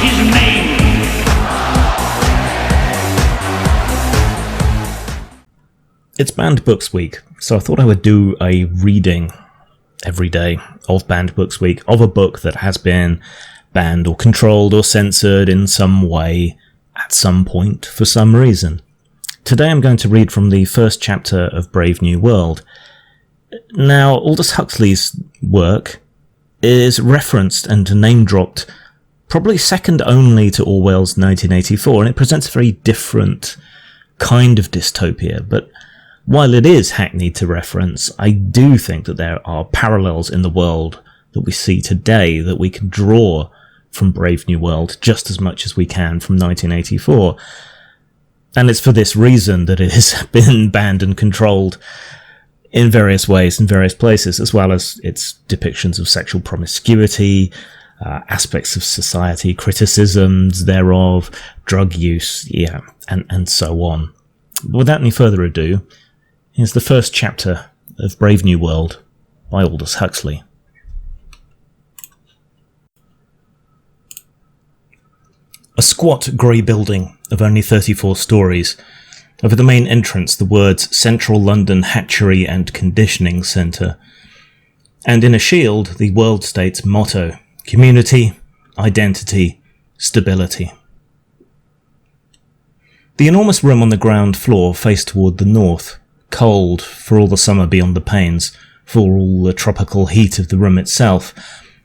his name. It's Banned Books Week, so I thought I would do a reading every day of Banned Books Week of a book that has been banned or controlled or censored in some way at some point for some reason. Today I'm going to read from the first chapter of Brave New World. Now, Aldous Huxley's work is referenced and name-dropped probably second only to Orwell's 1984, and it presents a very different kind of dystopia, but while it is hackneyed to reference, I do think that there are parallels in the world that we see today that we can draw from Brave New World just as much as we can from 1984. And it's for this reason that it has been banned and controlled in various ways in various places, as well as its depictions of sexual promiscuity, aspects of society, criticisms thereof, drug use, and so on. But without any further ado, here's the first chapter of Brave New World by Aldous Huxley. A squat grey building of only 34 stories. Over the main entrance the words Central London Hatchery and Conditioning Centre. And in a shield the World State's motto: community, identity, stability. The enormous room on the ground floor faced toward the north. Cold, for all the summer beyond the panes, for all the tropical heat of the room itself.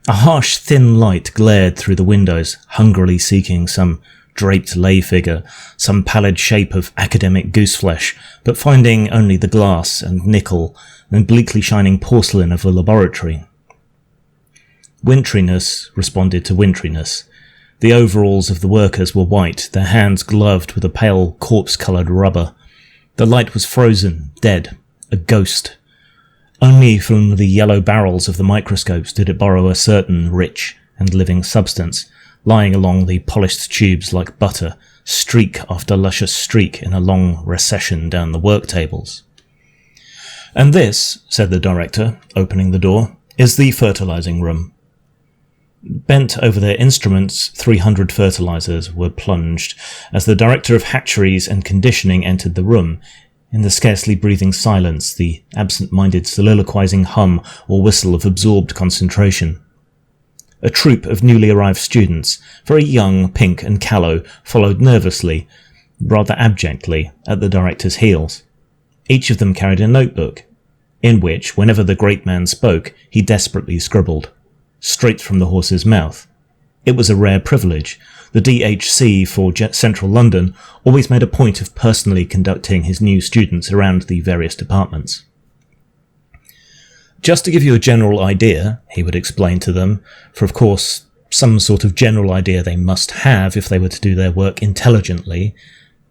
A harsh, thin light glared through the windows, hungrily seeking some draped lay figure, some pallid shape of academic gooseflesh, but finding only the glass and nickel and bleakly shining porcelain of a laboratory. Wintriness responded to wintriness. The overalls of the workers were white, their hands gloved with a pale corpse-coloured rubber. The light was frozen, dead, a ghost. Only from the yellow barrels of the microscopes did it borrow a certain rich and living substance, lying along the polished tubes like butter, streak after luscious streak in a long recession down the work tables. And this, said the director, opening the door, is the fertilizing room. Bent over their instruments, 300 fertilizers were plunged as the director of hatcheries and conditioning entered the room. In the scarcely breathing silence, the absent-minded soliloquizing hum or whistle of absorbed concentration. A troop of newly arrived students, very young, pink and callow, followed nervously, rather abjectly, at the director's heels. Each of them carried a notebook, in which, whenever the great man spoke, he desperately scribbled. Straight from the horse's mouth. It was a rare privilege. The DHC for Central London always made a point of personally conducting his new students around the various departments. Just to give you a general idea, he would explain to them, for of course some sort of general idea they must have if they were to do their work intelligently,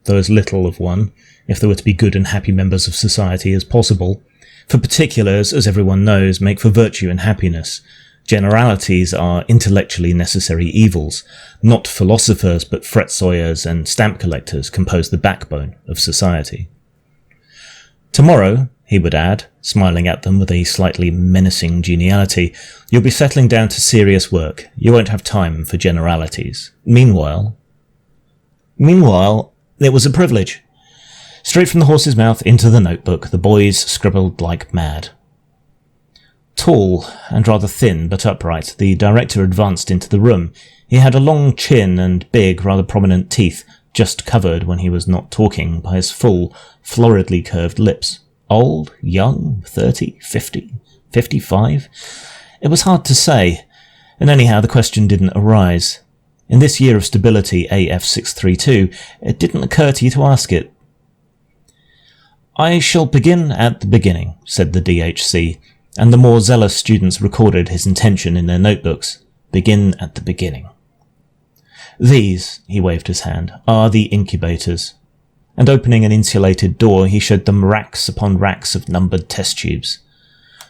though as little of one, if they were to be good and happy members of society as possible. For particulars, as everyone knows, make for virtue and happiness. Generalities are intellectually necessary evils. Not philosophers, but fret-sawyers and stamp collectors compose the backbone of society. Tomorrow, he would add, smiling at them with a slightly menacing geniality, you'll be settling down to serious work. You won't have time for generalities. Meanwhile, it was a privilege. Straight from the horse's mouth into the notebook, the boys scribbled like mad. Tall and rather thin but upright, the director advanced into the room. He had a long chin and big, rather prominent teeth, just covered when he was not talking by his full, floridly curved lips. Old, young, 30, 50, 55? It was hard to say, and anyhow the question didn't arise. In this year of stability AF632, it didn't occur to you to ask it. I shall begin at the beginning, said the DHC, and the more zealous students recorded his intention in their notebooks. Begin at the beginning. These, he waved his hand, are the incubators. And opening an insulated door, he showed them racks upon racks of numbered test tubes.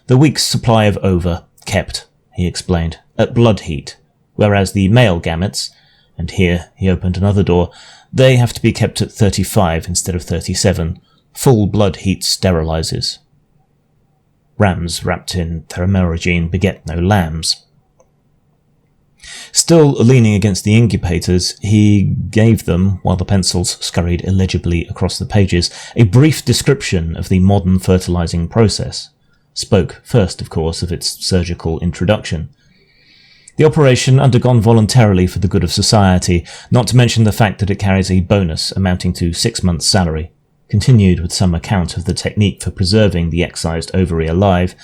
The week's supply of ova, kept, he explained, at blood heat, whereas the male gametes, and here he opened another door, they have to be kept at 35 instead of 37. Full blood heat sterilizes. Rams wrapped in thermoregene beget no lambs. Still leaning against the incubators, he gave them, while the pencils scurried illegibly across the pages, a brief description of the modern fertilizing process. Spoke first, of course, of its surgical introduction. The operation undergone voluntarily for the good of society, not to mention the fact that it carries a bonus amounting to 6 months' salary. Continued with some account of the technique for preserving the excised ovary alive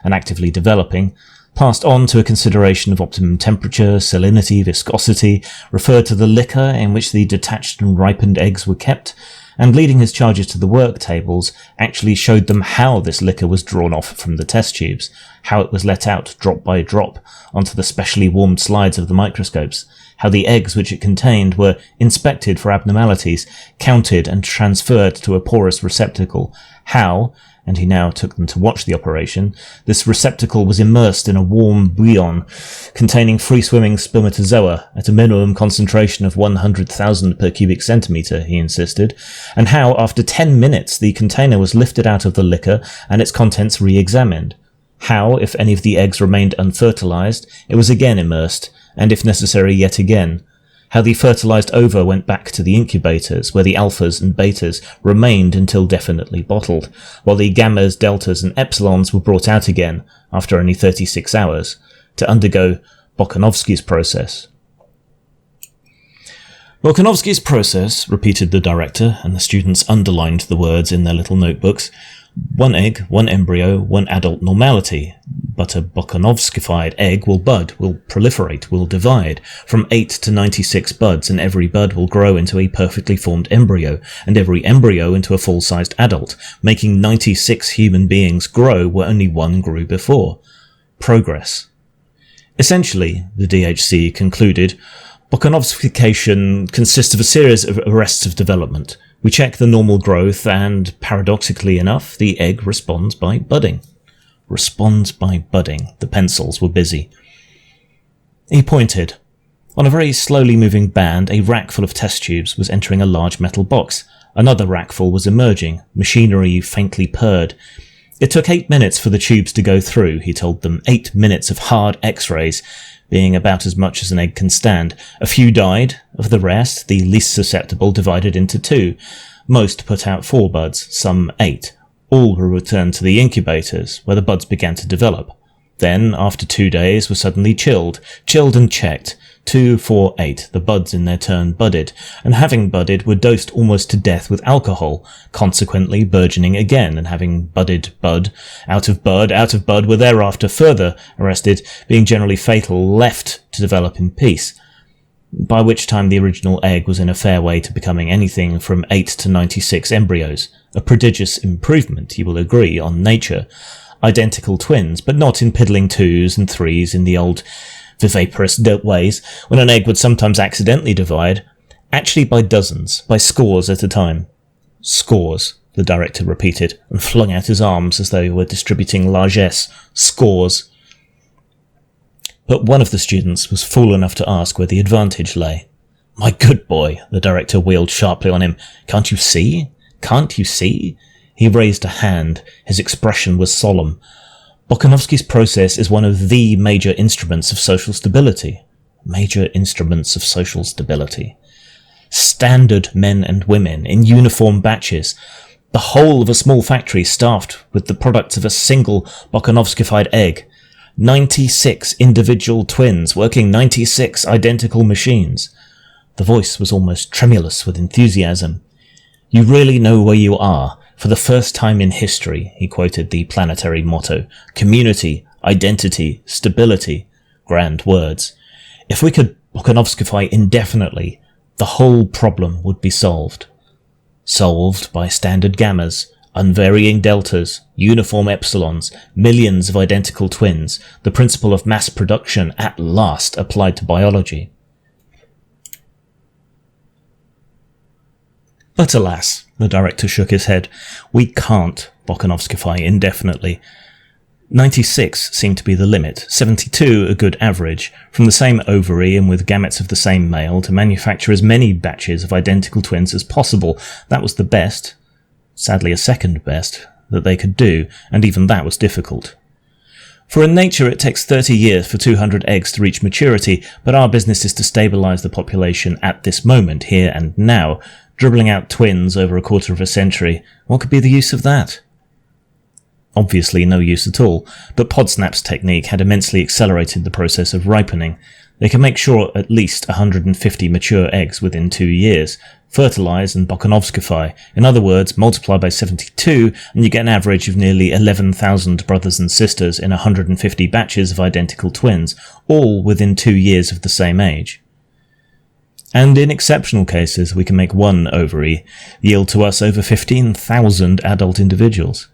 and actively developing, passed on to a consideration of optimum temperature, salinity, viscosity, referred to the liquor in which the detached and ripened eggs were kept, and leading his charges to the work tables, actually showed them how this liquor was drawn off from the test tubes, how it was let out drop by drop onto the specially warmed slides of the microscopes, how the eggs which it contained were inspected for abnormalities, counted and transferred to a porous receptacle, how, and he now took them to watch the operation, this receptacle was immersed in a warm bouillon containing free-swimming spermatozoa at a minimum concentration of 100,000 per cubic centimetre, he insisted, and how, after 10 minutes, the container was lifted out of the liquor and its contents re-examined. How, if any of the eggs remained unfertilised, it was again immersed, and if necessary yet again. How the fertilised ova went back to the incubators, where the alphas and betas remained until definitely bottled, while the gammas, deltas and epsilons were brought out again, after only 36 hours, to undergo Bokanovsky's process. Bokanovsky's process, repeated the director, and the students underlined the words in their little notebooks. 1 egg, 1 embryo, 1 adult normality. But a Bokanovskified egg will bud, will proliferate, will divide, from 8 to 96 buds, and every bud will grow into a perfectly formed embryo, and every embryo into a full-sized adult, making 96 human beings grow where only 1 grew before. Progress. Essentially, the DHC concluded, Bokanovskification consists of a series of arrests of development. We check the normal growth and, paradoxically enough, the egg responds by budding. Responds by budding. The pencils were busy. He pointed. On a very slowly moving band, a rack full of test tubes was entering a large metal box. Another rackful was emerging. Machinery faintly purred. It took 8 minutes for the tubes to go through, he told them. 8 minutes of hard X-rays, being about as much as an egg can stand. A few died. Of the rest, the least susceptible divided into 2. Most put out 4 buds, some 8. All were returned to the incubators, where the buds began to develop. Then, after 2 days, were suddenly chilled and checked. 2, 4, 8, the buds in their turn budded, and having budded were dosed almost to death with alcohol, consequently burgeoning again, and having budded bud, out of bud were thereafter further arrested, being generally fatal, left to develop in peace. By which time the original egg was in a fair way to becoming anything from 8 to 96 embryos. A prodigious improvement, you will agree, on nature. Identical twins, but not in piddling 2s and 3s in the old viviparous ways, when an egg would sometimes accidentally divide, actually by dozens, by scores at a time. Scores, the director repeated, and flung out his arms as though he were distributing largesse. Scores. But one of the students was fool enough to ask where the advantage lay. My good boy, the director wheeled sharply on him. Can't you see? Can't you see? He raised a hand. His expression was solemn. Bokanovsky's process is one of the major instruments of social stability. Major instruments of social stability. Standard men and women in uniform batches. The whole of a small factory staffed with the products of a single Bokanovskified egg. 96 individual twins working 96 identical machines. The voice was almost tremulous with enthusiasm. You really know where you are. For the first time in history, he quoted the planetary motto, community, identity, stability. Grand words. If we could Bokanovskify indefinitely, the whole problem would be solved. Solved by standard gammas, unvarying deltas, uniform epsilons, millions of identical twins, the principle of mass production at last applied to biology. But alas, the director shook his head, we can't Bokanovskify indefinitely. 96 seemed to be the limit, 72 a good average, from the same ovary and with gametes of the same male to manufacture as many batches of identical twins as possible. That was the best, sadly a second best, that they could do, and even that was difficult. For in nature it takes 30 years for 200 eggs to reach maturity, but our business is to stabilise the population at this moment, here and now. Dribbling out twins over a quarter of a century, what could be the use of that? Obviously no use at all, but Podsnap's technique had immensely accelerated the process of ripening. They can make sure at least 150 mature eggs within 2 years, fertilise and Bokanovskify. In other words, multiply by 72 and you get an average of nearly 11,000 brothers and sisters in 150 batches of identical twins, all within 2 years of the same age. And in exceptional cases, we can make one ovary yield to us over 15,000 adult individuals.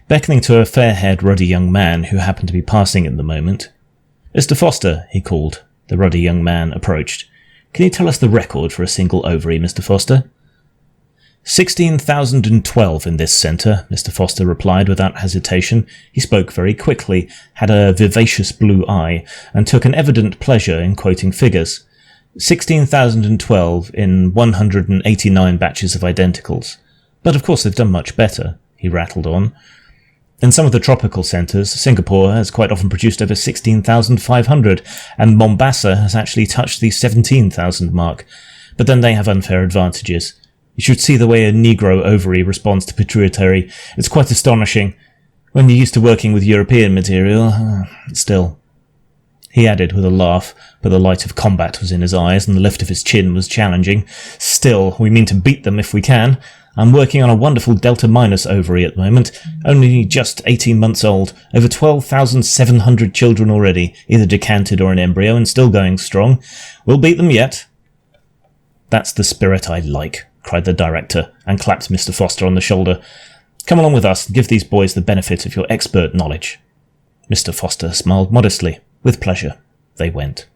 Beckoning to a fair-haired, ruddy young man who happened to be passing at the moment, "Mr. Foster," he called. The ruddy young man approached. "Can you tell us the record for a single ovary, Mr. Foster?" 16,012 in this centre, Mr. Foster replied without hesitation. He spoke very quickly, had a vivacious blue eye, and took an evident pleasure in quoting figures. 16,012 in 189 batches of identicals. But of course they've done much better, he rattled on. In some of the tropical centres, Singapore has quite often produced over 16,500, and Mombasa has actually touched the 17,000 mark. But then they have unfair advantages. You should see the way a Negro ovary responds to pituitary. It's quite astonishing. When you're used to working with European material, still. He added with a laugh, but the light of combat was in his eyes and the lift of his chin was challenging. Still, we mean to beat them if we can. I'm working on a wonderful Delta Minus ovary at the moment, only just 18 months old, over 12,700 children already, either decanted or in embryo, and still going strong. We'll beat them yet. That's the spirit I like, cried the director, and clapped Mr. Foster on the shoulder. Come along with us and give these boys the benefit of your expert knowledge. Mr. Foster smiled modestly. With pleasure. They went.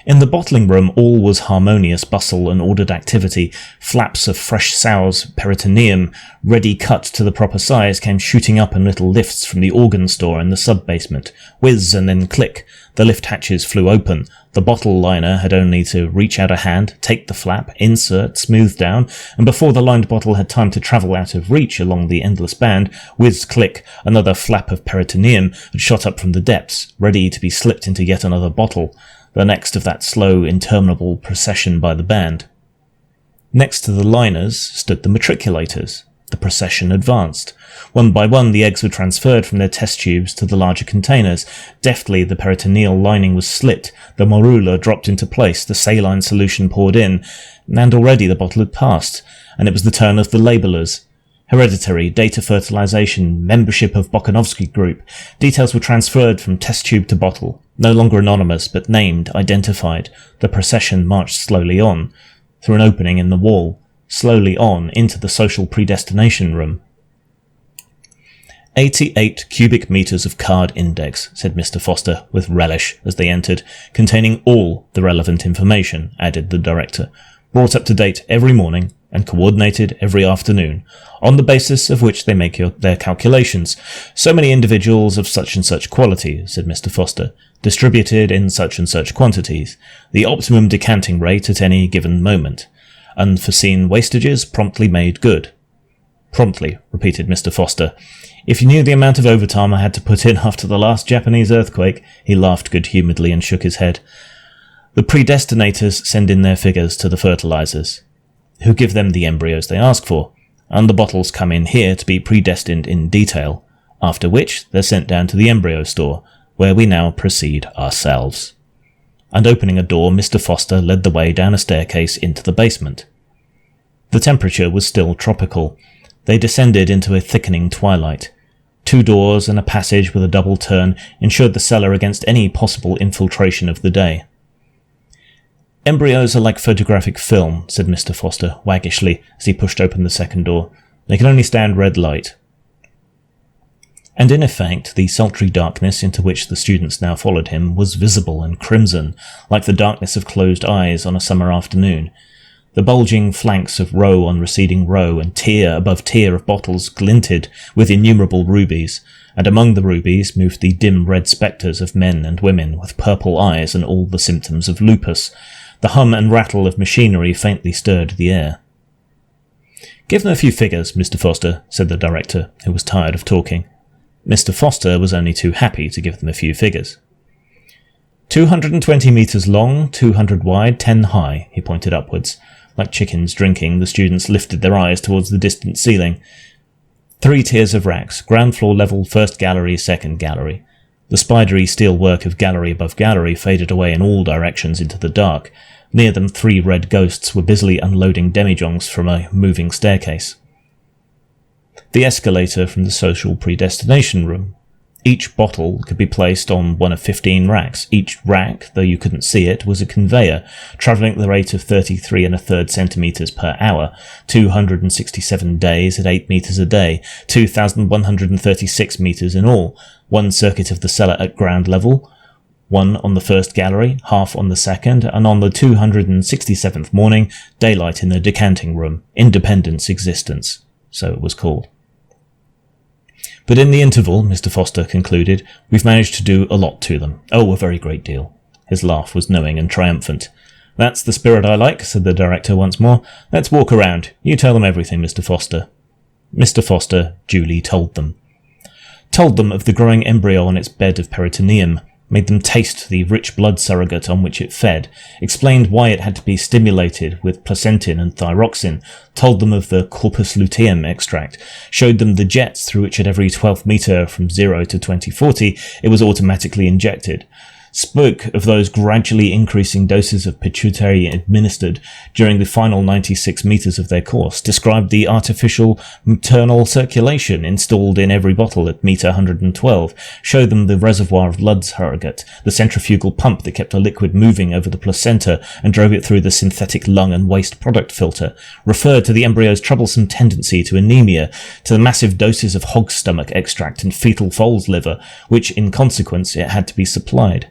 In the bottling room all was harmonious bustle and ordered activity. Flaps of fresh sow's peritoneum, ready cut to the proper size, came shooting up in little lifts from the organ store in the sub-basement. Whiz and then click. The lift hatches flew open. The bottle liner had only to reach out a hand, take the flap, insert, smooth down, and before the lined bottle had time to travel out of reach along the endless band, whiz-click, another flap of peritoneum had shot up from the depths, ready to be slipped into yet another bottle, the next of that slow, interminable procession by the band. Next to the liners stood the matriculators. The procession advanced. One by one the eggs were transferred from their test tubes to the larger containers. Deftly the peritoneal lining was slit, the morula dropped into place, the saline solution poured in, and already the bottle had passed, and it was the turn of the labellers. Hereditary, data fertilization, membership of Bokanovsky Group. Details were transferred from test tube to bottle. No longer anonymous, but named, identified. The procession marched slowly on, through an opening in the wall, slowly on into the social predestination room. 88 cubic metres of card index, said Mr. Foster with relish as they entered, containing all the relevant information, added the director, brought up to date every morning and coordinated every afternoon, on the basis of which they make their calculations. So many individuals of such and such quality, said Mr. Foster, distributed in such and such quantities, the optimum decanting rate at any given moment. Unforeseen wastages promptly made good. Promptly, repeated Mr. Foster. If you knew the amount of overtime I had to put in after the last Japanese earthquake, he laughed good-humouredly and shook his head. The predestinators send in their figures to the fertilizers, who give them the embryos they ask for, and the bottles come in here to be predestined in detail, after which they're sent down to the embryo store, where we now proceed ourselves. And opening a door, Mr. Foster led the way down a staircase into the basement. The temperature was still tropical. They descended into a thickening twilight. 2 doors and a passage with a double turn ensured the cellar against any possible infiltration of the day. Embryos are like photographic film, said Mr. Foster waggishly as he pushed open the second door. They can only stand red light. And in effect, the sultry darkness into which the students now followed him was visible and crimson, like the darkness of closed eyes on a summer afternoon. The bulging flanks of row on receding row and tier above tier of bottles glinted with innumerable rubies, and among the rubies moved the dim red spectres of men and women with purple eyes and all the symptoms of lupus. The hum and rattle of machinery faintly stirred the air. "Give them a few figures, Mr. Foster," said the director, who was tired of talking. Mr. Foster was only too happy to give them a few figures. 220 metres long, 200 wide, 10 high, he pointed upwards. Like chickens drinking, the students lifted their eyes towards the distant ceiling. 3 tiers of racks, ground floor level, first gallery, second gallery. The spidery steel work of gallery above gallery faded away in all directions into the dark. Near them 3 red ghosts were busily unloading demijohns from a moving staircase. The escalator from the social predestination room. Each bottle could be placed on one of 15 racks. Each rack, though you couldn't see it, was a conveyor, travelling at the rate of 33 1/3 centimetres per hour, 267 days at 8 metres a day, 2,136 metres in all, 1 circuit of the cellar at ground level, 1 on the first gallery, half on the second, and on the 267th morning, daylight in the decanting room, Independence Existence, so it was called. But in the interval, Mr. Foster concluded, we've managed to do a lot to them. Oh, a very great deal. His laugh was knowing and triumphant. That's the spirit I like, said the director once more. Let's walk around. You tell them everything, Mr. Foster. Mr. Foster duly told them. Told them of the growing embryo on its bed of peritoneum, made them taste the rich blood surrogate on which it fed, explained why it had to be stimulated with placentin and thyroxine, told them of the corpus luteum extract, showed them the jets through which at every 12th metre from 0 to 2040 it was automatically injected, spoke of those gradually increasing doses of pituitary administered during the final 96 metres of their course, described the artificial maternal circulation installed in every bottle at metre 112, showed them the reservoir of blood surrogate, the centrifugal pump that kept a liquid moving over the placenta and drove it through the synthetic lung and waste product filter, referred to the embryo's troublesome tendency to anemia, to the massive doses of hog stomach extract and fetal foal's liver, which in consequence it had to be supplied.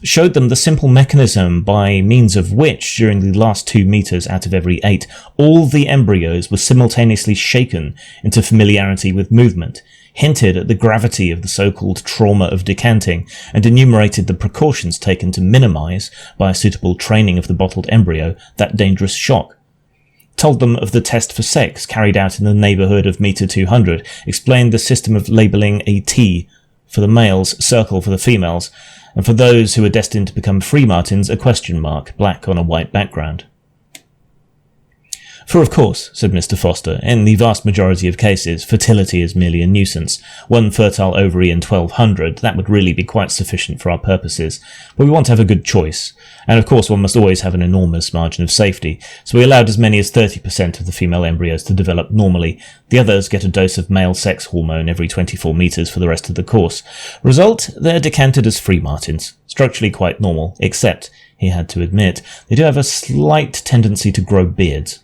Showed them the simple mechanism by means of which, during the last 2 metres out of every 8, all the embryos were simultaneously shaken into familiarity with movement, hinted at the gravity of the so-called trauma of decanting, and enumerated the precautions taken to minimise, by a suitable training of the bottled embryo, that dangerous shock. Told them of the test for sex carried out in the neighbourhood of metre 200, explained the system of labelling a T for the males, circle for the females, and for those who were destined to become free martins, a question mark, black on a white background. For of course, said Mr. Foster, in the vast majority of cases, fertility is merely a nuisance. 1 fertile ovary in 1200, that would really be quite sufficient for our purposes. But we want to have a good choice. And of course one must always have an enormous margin of safety, so we allowed as many as 30% of the female embryos to develop normally. The others get a dose of male sex hormone every 24 metres for the rest of the course. Result, they're decanted as free martins. Structurally quite normal, except, he had to admit, they do have a slight tendency to grow beards.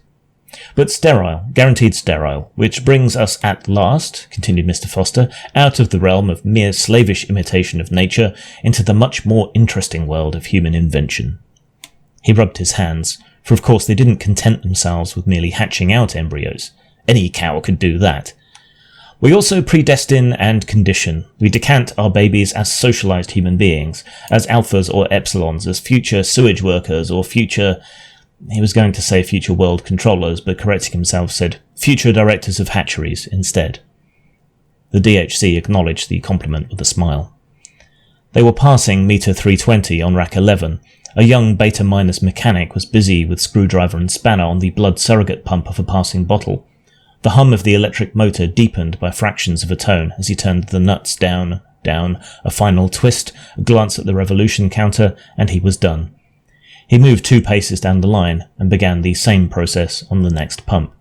But sterile, guaranteed sterile, which brings us at last, continued Mr. Foster, out of the realm of mere slavish imitation of nature into the much more interesting world of human invention. He rubbed his hands, for of course they didn't content themselves with merely hatching out embryos. Any cow could do that. We also predestine and condition. We decant our babies as socialised human beings, as alphas or epsilons, as future sewage workers or future... He was going to say future world controllers, but correcting himself said future directors of hatcheries instead. The DHC acknowledged the compliment with a smile. They were passing metre 320 on rack 11. A young beta-minus mechanic was busy with screwdriver and spanner on the blood surrogate pump of a passing bottle. The hum of the electric motor deepened by fractions of a tone as he turned the nuts down, a final twist, a glance at the revolution counter, and he was done. He moved 2 paces down the line and began the same process on the next pump.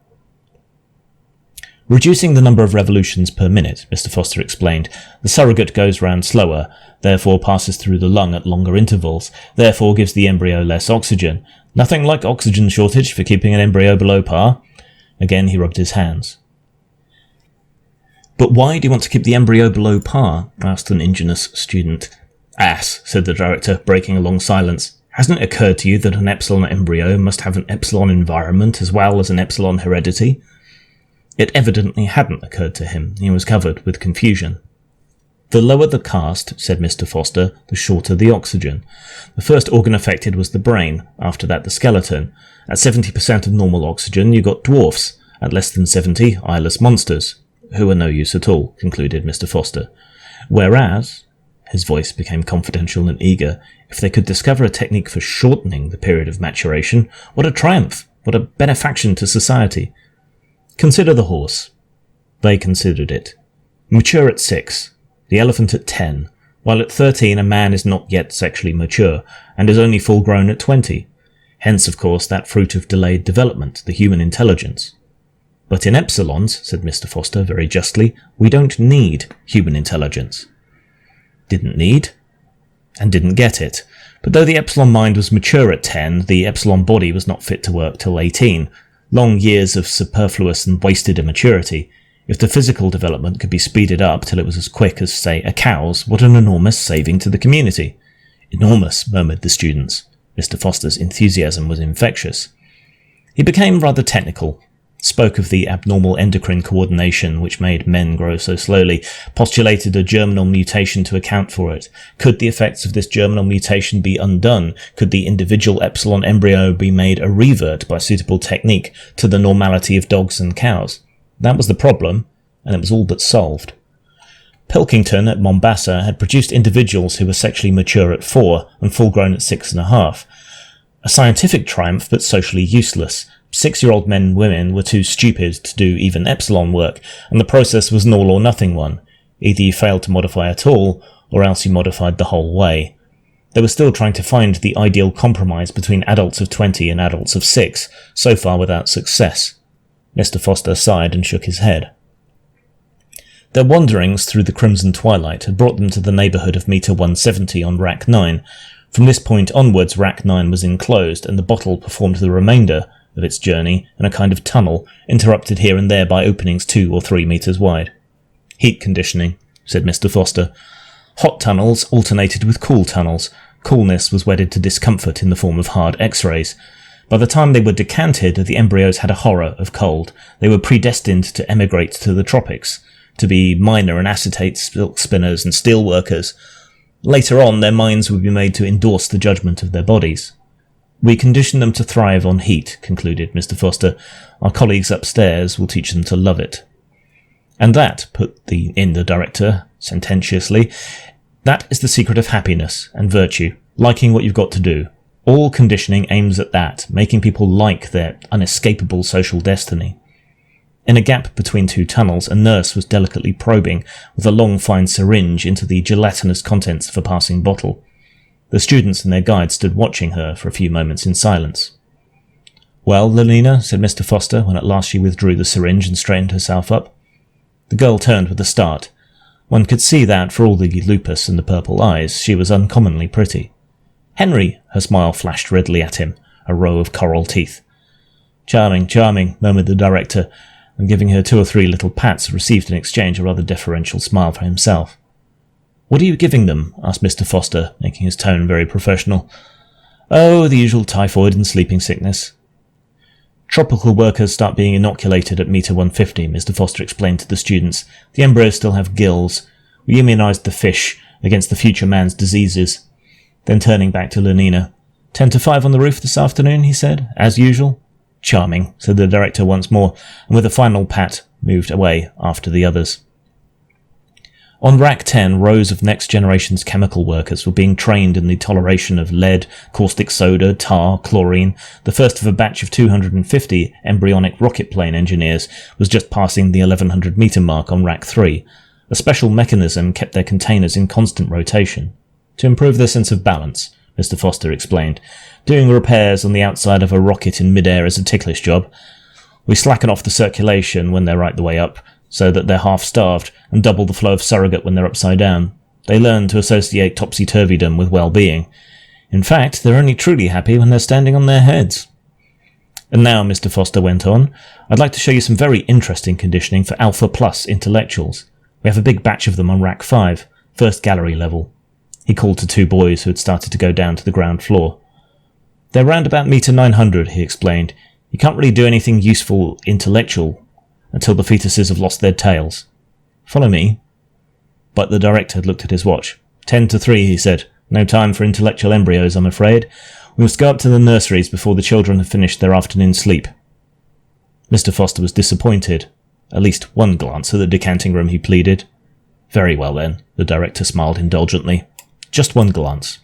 Reducing the number of revolutions per minute, Mr. Foster explained, the surrogate goes round slower, therefore passes through the lung at longer intervals, therefore gives the embryo less oxygen. Nothing like oxygen shortage for keeping an embryo below par. Again he rubbed his hands. But why do you want to keep the embryo below par? Asked an ingenious student. Ass, said the director, breaking a long silence. Hasn't it occurred to you that an epsilon embryo must have an epsilon environment as well as an epsilon heredity? It evidently hadn't occurred to him. He was covered with confusion. The lower the caste, said Mr. Foster, the shorter the oxygen. The first organ affected was the brain, after that the skeleton. At 70% of normal oxygen you got dwarfs, at less than 70 eyeless monsters. who are no use at all, concluded Mr. Foster. Whereas, his voice became confidential and eager, if they could discover a technique for shortening the period of maturation, what a triumph, what a benefaction to society. Consider the horse. They considered it. Mature at 6, the elephant at 10, while at 13 a man is not yet sexually mature, and is only full grown at 20. Hence, of course, that fruit of delayed development, the human intelligence. But in epsilons, said Mr. Foster very justly, we don't need human intelligence. Didn't need, and didn't get it. But though the epsilon mind was mature at 10, the epsilon body was not fit to work till 18. Long years of superfluous and wasted immaturity. If the physical development could be speeded up till it was as quick as, say, a cow's, what an enormous saving to the community. Enormous, murmured the students. Mr. Foster's enthusiasm was infectious. He became rather technical, spoke of the abnormal endocrine coordination which made men grow so slowly, postulated a germinal mutation to account for it. Could the effects of this germinal mutation be undone? Could the individual epsilon embryo be made a revert by suitable technique to the normality of dogs and cows? That was the problem, and it was all but solved. Pilkington at Mombasa had produced individuals who were sexually mature at 4 and full-grown at 6.5. A scientific triumph, but socially useless. 6-year-old men and women were too stupid to do even epsilon work, and the process was an all-or-nothing one. Either you failed to modify at all, or else you modified the whole way. They were still trying to find the ideal compromise between adults of 20 and adults of 6, so far without success. Mr. Foster sighed and shook his head. Their wanderings through the crimson twilight had brought them to the neighbourhood of meter 170 on Rack 9. From this point onwards, Rack 9 was enclosed, and the bottle performed the remainder of its journey in a kind of tunnel, interrupted here and there by openings 2 or 3 metres wide. Heat conditioning, said Mr. Foster. Hot tunnels alternated with cool tunnels. Coolness was wedded to discomfort in the form of hard X-rays. By the time they were decanted, the embryos had a horror of cold. They were predestined to emigrate to the tropics, to be miner and acetate silk spinners and steel workers. Later on, their minds would be made to endorse the judgment of their bodies. We condition them to thrive on heat, concluded Mr. Foster. Our colleagues upstairs will teach them to love it. And that, put in the director sententiously, that is the secret of happiness and virtue, liking what you've got to do. All conditioning aims at that, making people like their unescapable social destiny. In a gap between 2 tunnels, a nurse was delicately probing with a long fine syringe into the gelatinous contents of a passing bottle. The students and their guide stood watching her for a few moments in silence. Well, Lenina, said Mr. Foster, when at last she withdrew the syringe and straightened herself up. The girl turned with a start. One could see that, for all the lupus and the purple eyes, she was uncommonly pretty. Henry, her smile flashed readily at him, a row of coral teeth. Charming, charming, murmured the director, and giving her 2 or 3 little pats, received in exchange a rather deferential smile for himself. What are you giving them? Asked Mr. Foster, making his tone very professional. Oh, the usual typhoid and sleeping sickness. Tropical workers start being inoculated at meter 150, Mr. Foster explained to the students. The embryos still have gills. We immunized the fish against the future man's diseases. Then turning back to Lenina. 10 to 5 on the roof this afternoon, he said, as usual. Charming, said the director once more, and with a final pat, moved away after the others. On Rack 10, rows of next generation's chemical workers were being trained in the toleration of lead, caustic soda, tar, chlorine. The first of a batch of 250 embryonic rocket plane engineers was just passing the 1100-metre mark on Rack 3. A special mechanism kept their containers in constant rotation. To improve their sense of balance, Mr. Foster explained. Doing repairs on the outside of a rocket in mid-air is a ticklish job. We slacken off the circulation when they're right the way up, so that they're half-starved, and double the flow of surrogate when they're upside down. They learn to associate topsy-turvydom with well-being. In fact, they're only truly happy when they're standing on their heads. And now, Mr. Foster went on, I'd like to show you some very interesting conditioning for Alpha Plus intellectuals. We have a big batch of them on Rack 5, first gallery level. He called to 2 boys who had started to go down to the ground floor. They're round about meter 900, he explained. You can't really do anything useful intellectual until the fetuses have lost their tails. Follow me. But the director had looked at his watch. 10 to 3, he said. No time for intellectual embryos, I'm afraid. We must go up to the nurseries before the children have finished their afternoon sleep. Mr. Foster was disappointed. At least one glance at the decanting room, he pleaded. Very well then, the director smiled indulgently. Just one glance.